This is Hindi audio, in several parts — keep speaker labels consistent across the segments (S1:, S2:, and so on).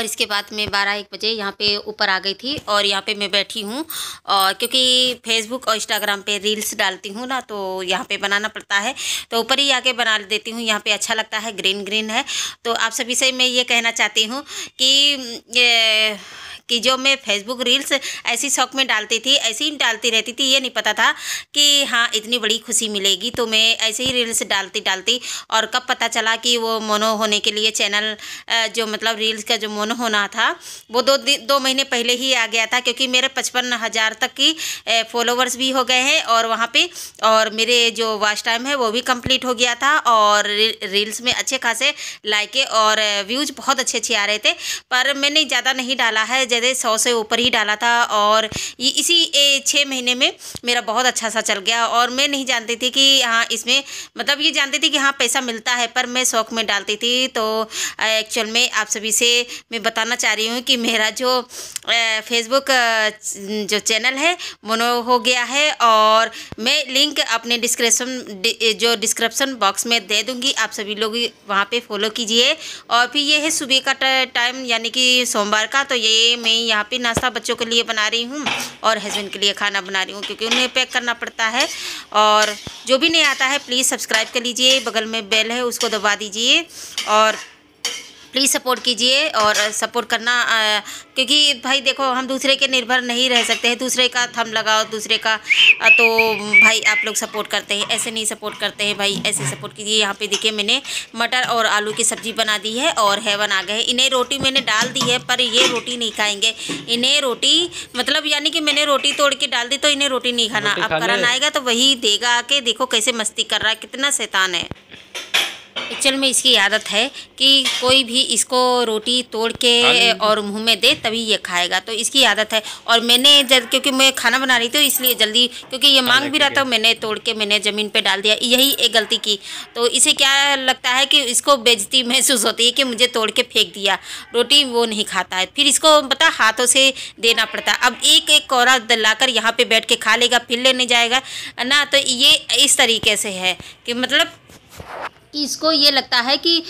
S1: और इसके बाद मैं 12-1 बजे यहाँ पे ऊपर आ गई थी और यहाँ पे मैं बैठी हूँ। और क्योंकि फेसबुक और इंस्टाग्राम पे रील्स डालती हूँ ना, तो यहाँ पे बनाना पड़ता है, तो ऊपर ही आके बना देती हूँ। यहाँ पे अच्छा लगता है, ग्रीन ग्रीन है। तो आप सभी से मैं ये कहना चाहती हूँ कि जो मैं फेसबुक रील्स ऐसी शौक में डालती थी, ऐसे ही डालती रहती थी। ये नहीं पता था कि हाँ इतनी बड़ी खुशी मिलेगी, तो मैं ऐसे ही रील्स डालती और कब पता चला कि वो मोनो होने के लिए चैनल जो मतलब रील्स का जो मोनो होना था वो 2 महीने पहले ही आ गया था, क्योंकि मेरे 55,000 तक की फॉलोवर्स भी हो गए हैं और वहाँ पे और मेरे जो वॉच टाइम है वो भी कंप्लीट हो गया था। और रील्स में अच्छे खासे लाइक और व्यूज़ बहुत अच्छे आ रहे थे, पर मैंने ज़्यादा नहीं डाला है, जैसे 100 से ऊपर ही डाला था। और ये इसी 6 महीने में मेरा बहुत अच्छा सा चल गया। और मैं नहीं जानती थी कि हाँ इसमें मतलब ये जानती थी कि हाँ पैसा मिलता है, पर मैं शौक में डालती थी। तो एक्चुअल में आप सभी से मैं बताना चाह रही हूँ कि मेरा जो फेसबुक जो चैनल है मोनो हो गया है, और मैं लिंक अपने डिस्क्रिप्शन बॉक्स में दे दूँगी। आप सभी लोग वहाँ पे फॉलो कीजिए। और फिर ये है सुबह का टाइम, यानी कि सोमवार का। तो ये मैं यहाँ पे नाश्ता बच्चों के लिए बना रही हूँ और हस्बैंड के लिए खाना बना रही हूँ, क्योंकि उन्हें पैक करना पड़ता है। और जो भी नहीं आता है प्लीज़ सब्सक्राइब कर लीजिए, बगल में बेल है उसको दबा दीजिए और प्लीज़ सपोर्ट कीजिए। और सपोर्ट करना क्योंकि भाई देखो हम दूसरे के निर्भर नहीं रह सकते हैं, दूसरे का थंब लगाओ दूसरे का, तो भाई आप लोग सपोर्ट करते हैं, ऐसे नहीं सपोर्ट करते हैं भाई, ऐसे सपोर्ट कीजिए। यहाँ पे देखिए मैंने मटर और आलू की सब्ज़ी बना दी है और हेवन आ गए। इन्हें रोटी मैंने डाल दी है, पर ये रोटी नहीं खाएंगे। इन्हें रोटी मतलब यानी कि मैंने रोटी तोड़ के डाल दी, तो इन्हें रोटी नहीं खाना। अब करण आएगा तो वही देगा आके, देखो कैसे मस्ती कर रहा है, कितना शैतान है। एक्चुअल में इसकी आदत है कि कोई भी इसको रोटी तोड़ के और मुंह में दे तभी ये खाएगा, तो इसकी आदत है। और मैंने क्योंकि मैं खाना बना रही थी इसलिए जल्दी, क्योंकि ये मांग भी रहा था, मैंने तोड़ के मैंने ज़मीन पे डाल दिया, यही एक गलती की। तो इसे क्या लगता है कि इसको बेइज्जती महसूस होती है कि मुझे तोड़ के फेंक दिया, रोटी वो नहीं खाता है, फिर इसको पता हाथों से देना पड़ता है। अब एक कोरा लाकर यहाँ पर बैठ के खा लेगा, फिर लेने जाएगा ना। तो ये इस तरीके से है कि मतलब कि इसको ये लगता है कि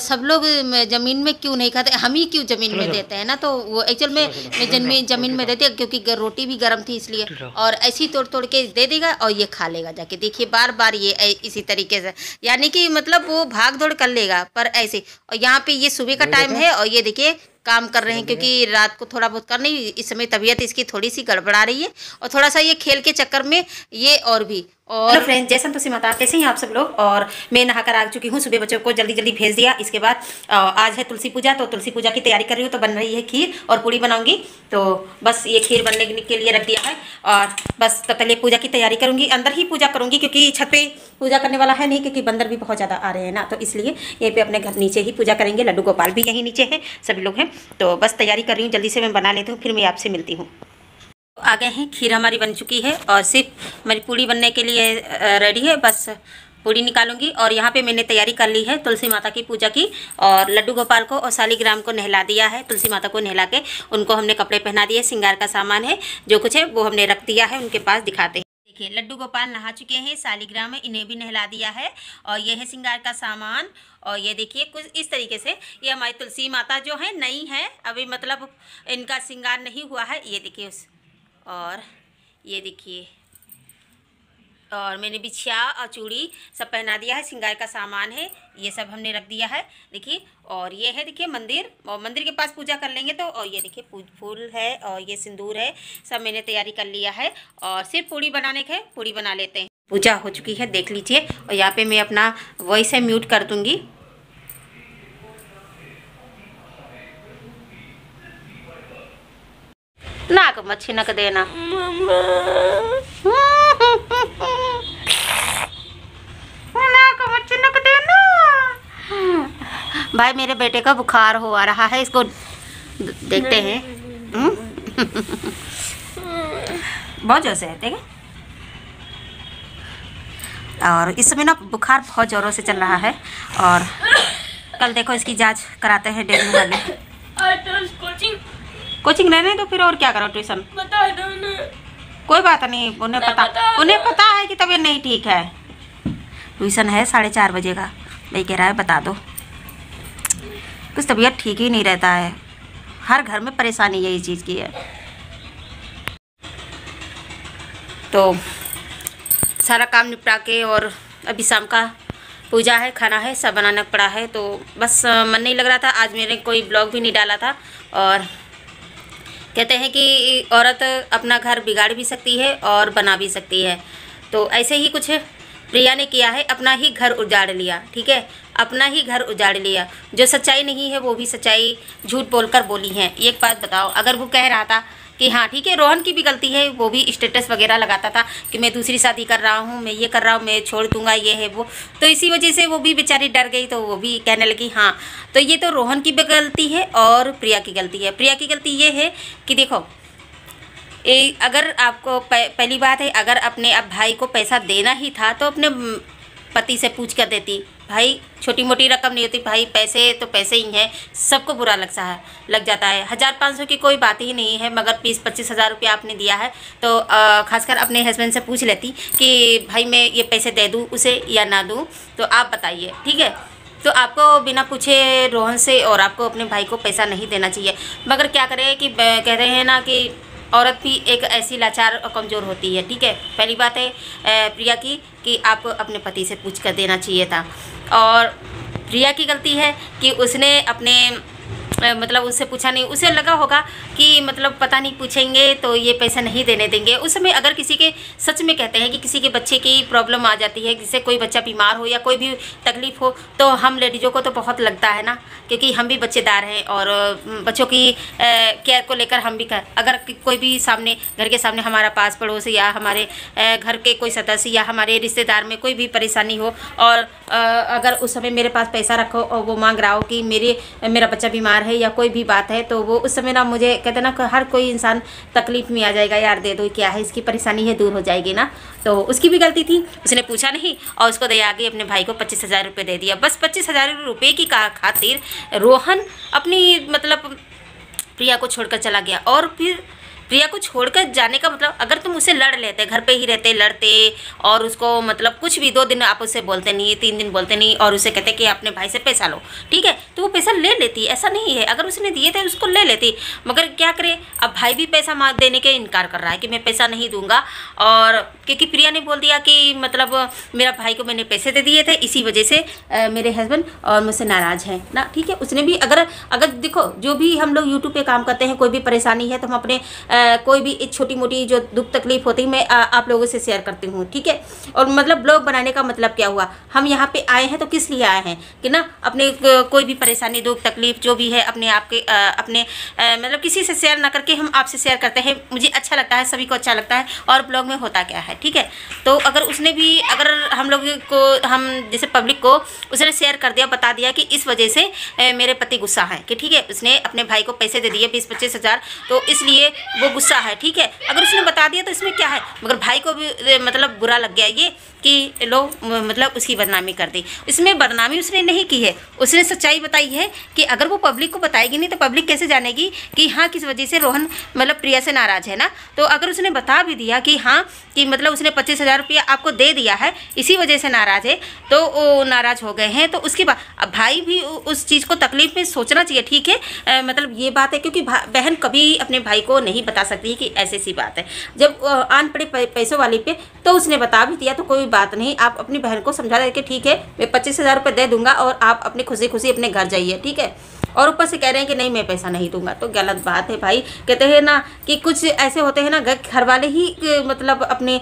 S1: सब लोग ज़मीन में क्यों नहीं खाते, हम ही क्यों ज़मीन में देते हैं ना। तो वो एक्चुअल में ज़मीन में देते हैं, क्योंकि रोटी भी गर्म थी इसलिए, और ऐसे ही तोड़ के दे देगा और ये खा लेगा जाके। देखिए बार बार ये इसी तरीके से, यानी कि मतलब वो भाग दौड़ कर लेगा, पर ऐसे। और यहाँ पे ये सुबह का टाइम है और ये देखिए काम कर रहे हैं, क्योंकि रात को थोड़ा बहुत करनी, इस समय तबीयत इसकी थोड़ी सी गड़बड़ा रही है और थोड़ा सा ये खेल के चक्कर में ये और भी। और हेलो फ्रेंड्स, जय संतोषी माता, कैसे हैं आप सब लोग। और मैं नहाकर आ चुकी हूँ, सुबह बच्चों को जल्दी भेज दिया। इसके बाद आज है तुलसी पूजा, तो तुलसी पूजा की तैयारी कर रही हूँ। तो बन रही है खीर और पूड़ी बनाऊंगी, तो बस ये खीर बनने के लिए रख दिया है। और बस तो पहले पूजा की तैयारी करूँगी, अंदर ही पूजा करूँगी, क्योंकि छत पे पूजा करने वाला है नहीं, क्योंकि बंदर भी बहुत ज़्यादा आ रहे हैं ना, तो इसलिए यहीं पे अपने घर नीचे ही पूजा करेंगे। लड्डू गोपाल भी यहीं नीचे है, सभी लोग हैं। तो बस तैयारी कर रही हूँ, जल्दी से मैं बना लेती हूँ, फिर मैं आपसे मिलती हूँ। आ गए हैं, खीर हमारी बन चुकी है और सिर्फ मेरी पूड़ी बनने के लिए रेडी है। बस पूड़ी निकालूंगी। और यहाँ पे मैंने तैयारी कर ली है तुलसी माता की पूजा की, और लड्डू गोपाल को और सालिग्राम को नहला दिया है। तुलसी माता को नहला के उनको हमने कपड़े पहना दिए, श्रृंगार का सामान है जो कुछ है वो हमने रख दिया है उनके पास, दिखाते हैं। देखिए लड्डू गोपाल नहा चुके हैं, सालिग्राम है, इन्हें भी नहला दिया है, और ये है श्रृंगार का सामान। और ये देखिए कुछ इस तरीके से, ये हमारी तुलसी माता जो है नई है, अभी मतलब इनका श्रृंगार नहीं हुआ है। ये देखिए और ये देखिए, और मैंने बिछिया और चूड़ी सब पहना दिया है, श्रृंगार का सामान है, ये सब हमने रख दिया है। देखिए और ये है देखिए मंदिर, और मंदिर के पास पूजा कर लेंगे तो। और ये देखिए फूल है और ये सिंदूर है, सब मैंने तैयारी कर लिया है। और सिर्फ पूड़ी बनाने के, पूड़ी बना लेते हैं। पूजा हो चुकी है, देख लीजिए। और यहाँ पे मैं अपना वॉइस है म्यूट कर दूँगी। नाक मत छिनक देना नाक मत छिनक देना। भाई मेरे बेटे का बुखार हो आ रहा है, इसको देखते हैं। बहुत जोर से है, देखें। और इस समय ना बुखार बहुत ज़ोरों से चल रहा है। और कल देखो इसकी जांच कराते हैं डेंगू वाले। कोचिंग रहने दो फिर, और क्या करो, ट्यूशन बता दो ना। कोई बात नहीं, उन्हें पता है कि तबीयत नहीं ठीक है। ट्यूशन है 4:30 बजे का, नहीं कह रहा है बता दो। कुछ तबीयत ठीक ही नहीं रहता है। हर घर में परेशानी यही चीज़ की है। तो सारा काम निपटा के और अभी शाम का पूजा है, खाना है, सब बनाना पड़ा है। तो बस मन नहीं लग रहा था, आज मैंने कोई ब्लॉग भी नहीं डाला था। और कहते हैं कि औरत अपना घर बिगाड़ भी सकती है और बना भी सकती है। तो ऐसे ही कुछ प्रिया ने किया है, अपना ही घर उजाड़ लिया। ठीक है, अपना ही घर उजाड़ लिया। जो सच्चाई नहीं है वो भी सच्चाई झूठ बोलकर बोली है। एक बात बताओ, अगर वो कह रहा था कि हाँ ठीक है, रोहन की भी गलती है, वो भी स्टेटस वगैरह लगाता था कि मैं दूसरी शादी कर रहा हूँ, मैं ये कर रहा हूँ, मैं छोड़ दूंगा, ये है वो, तो इसी वजह से वो भी बेचारी डर गई। तो वो भी कहने लगी हाँ तो ये तो रोहन की भी गलती है और प्रिया की गलती है। प्रिया की गलती ये है कि देखो, अगर आपको पहली बात है, अगर अपने अब भाई को पैसा देना ही था तो अपने पति से पूछ कर देती। भाई छोटी मोटी रकम नहीं होती भाई, पैसे तो पैसे ही हैं, सबको बुरा लग जाता है। 1500 की कोई बात ही नहीं है, मगर 20-25 हज़ार रुपया आपने दिया है तो खासकर अपने हस्बैंड से पूछ लेती कि भाई मैं ये पैसे दे दूँ उसे या ना दूँ, तो आप बताइए। ठीक है, तो आपको बिना पूछे रोहन से और आपको अपने भाई को पैसा नहीं देना चाहिए। मगर क्या करें कि कह रहे हैं ना कि औरत भी एक ऐसी लाचार और कमज़ोर होती है। ठीक है, पहली बात है प्रिया की कि आपको अपने पति से पूछ कर देना चाहिए था। और प्रिया की गलती है कि उसने अपने मतलब उससे पूछा नहीं। उसे लगा होगा कि मतलब पता नहीं पूछेंगे तो ये पैसा नहीं देने देंगे। उस समय अगर किसी के सच में कहते हैं कि किसी के बच्चे की प्रॉब्लम आ जाती है, जिससे कोई बच्चा बीमार हो या कोई भी तकलीफ़ हो, तो हम लेडीज़ों को तो बहुत लगता है ना, क्योंकि हम भी बच्चेदार हैं और बच्चों की केयर को लेकर हम भी अगर कोई भी सामने घर के सामने हमारा पास पड़ोस या हमारे घर के कोई सदस्य या हमारे रिश्तेदार में कोई भी परेशानी हो और अगर उस समय मेरे पास पैसा रखो और वो मांग रहा हो कि मेरा बच्चा बीमार है या कोई भी बात है, तो वो उस समय ना मुझे कहते ना हर कोई इंसान तकलीफ में आ जाएगा, यार दे दो, क्या है इसकी परेशानी है, दूर हो जाएगी ना। तो उसकी भी गलती थी, उसने पूछा नहीं और उसको दया आगे अपने भाई को 25,000 रुपये दे दिया। बस 25,000 रुपये की खातिर रोहन अपनी मतलब प्रिया को छोड़कर चला गया। और फिर प्रिया को छोड़कर जाने का मतलब, अगर तुम उससे लड़ लेते, घर पे ही रहते, लड़ते और उसको मतलब कुछ भी 2 दिन आप उससे बोलते नहीं, 3 दिन बोलते नहीं और उसे कहते कि अपने भाई से पैसा लो, ठीक है, तो वो पैसा ले लेती। ऐसा नहीं है, अगर उसने दिए थे उसको ले लेती। मगर क्या करे, अब भाई भी पैसा देने के इनकार कर रहा है कि मैं पैसा नहीं दूंगा। और क्योंकि प्रिया ने बोल दिया कि मतलब मेरा भाई को मैंने पैसे दे दिए थे, इसी वजह से मेरे हस्बैंड और मुझसे नाराज़ हैं ना। ठीक है, उसने भी अगर देखो, जो भी हम लोग यूट्यूब पे काम करते हैं, कोई भी परेशानी है तो हम अपने कोई भी एक छोटी मोटी जो दुख तकलीफ होती है मैं आप लोगों से शेयर करती हूँ। ठीक है, और मतलब ब्लॉग बनाने का मतलब क्या हुआ, हम यहाँ पे आए हैं तो किस लिए आए हैं कि ना अपने कोई भी परेशानी दुख तकलीफ जो भी है अपने आप के अपने मतलब किसी से शेयर ना करके हम आपसे शेयर करते हैं। मुझे अच्छा लगता है, सभी को अच्छा लगता है। और ब्लॉग में होता क्या है, ठीक है, तो अगर उसने भी अगर हम लोग को हम जैसे पब्लिक को उसने शेयर कर दिया, बता दिया कि इस वजह से मेरे पति गुस्सा है कि ठीक है उसने अपने भाई को पैसे दे दिए 20-25 हज़ार, तो इसलिए वो गुस्सा है। ठीक है, अगर उसने बता दिया तो इसमें क्या है, मगर भाई को भी मतलब बुरा लग गया ये कि लो मतलब उसकी बदनामी कर दी। इसमें बदनामी उसने नहीं की है, उसने सच्चाई बताई है कि अगर वो पब्लिक को बताएगी नहीं तो पब्लिक कैसे जानेगी कि हाँ किस वजह से रोहन मतलब प्रिया से नाराज़ है ना। तो अगर उसने बता भी दिया कि हाँ कि मतलब उसने 25,000 रुपया आपको दे दिया है, इसी वजह से नाराज़ है, तो वो नाराज़ हो गए हैं, तो उसके बाद अब भाई भी उस चीज़ को तकलीफ में सोचना चाहिए। ठीक है, मतलब ये बात है, क्योंकि बहन कभी अपने भाई को नहीं बता सकती कि ऐसी सी बात है। जब आन पड़े पैसों वाली पे तो उसने बता भी दिया तो कोई बात नहीं, आप अपनी बहन को समझा दे कि ठीक है मैं 25,000 रुपये दे दूंगा और आप अपनी खुशी खुशी अपने घर जाइए। ठीक है, और ऊपर से कह रहे हैं कि नहीं मैं पैसा नहीं दूंगा, तो गलत बात है भाई। कहते हैं ना कि कुछ ऐसे होते हैं ना घर वाले ही मतलब अपने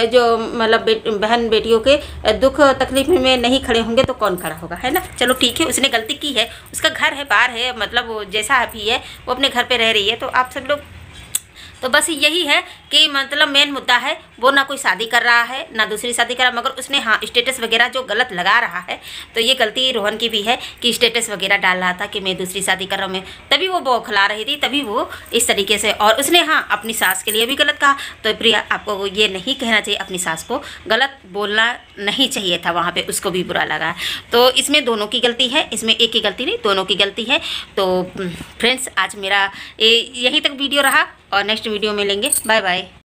S1: जो मतलब बहन बेटियों के दुख तकलीफ में नहीं खड़े होंगे तो कौन खड़ा होगा, है ना। चलो ठीक है, उसने गलती की है, उसका घर है, बाहर है, मतलब वो जैसा भी है वो अपने घर पे रह रही है। तो आप सब लोग तो बस यही है कि मतलब मेन मुद्दा है वो ना कोई शादी कर रहा है ना दूसरी शादी कर रहा, मगर उसने हाँ स्टेटस वगैरह जो गलत लगा रहा है, तो ये गलती रोहन की भी है कि स्टेटस वगैरह डाल रहा था कि मैं दूसरी शादी कर रहा हूँ, मैं तभी वो बौखला रही थी, तभी वो इस तरीके से। और उसने हाँ अपनी सास के लिए भी गलत कहा, तो प्रिया आपको ये नहीं कहना चाहिए, अपनी सास को गलत बोलना नहीं चाहिए था, वहाँ पर उसको भी बुरा लगा। तो इसमें दोनों की गलती है, इसमें एक की गलती नहीं, दोनों की गलती है। तो फ्रेंड्स आज मेरा यहीं तक वीडियो रहा और नेक्स्ट वीडियो में लेंगे। Bye bye.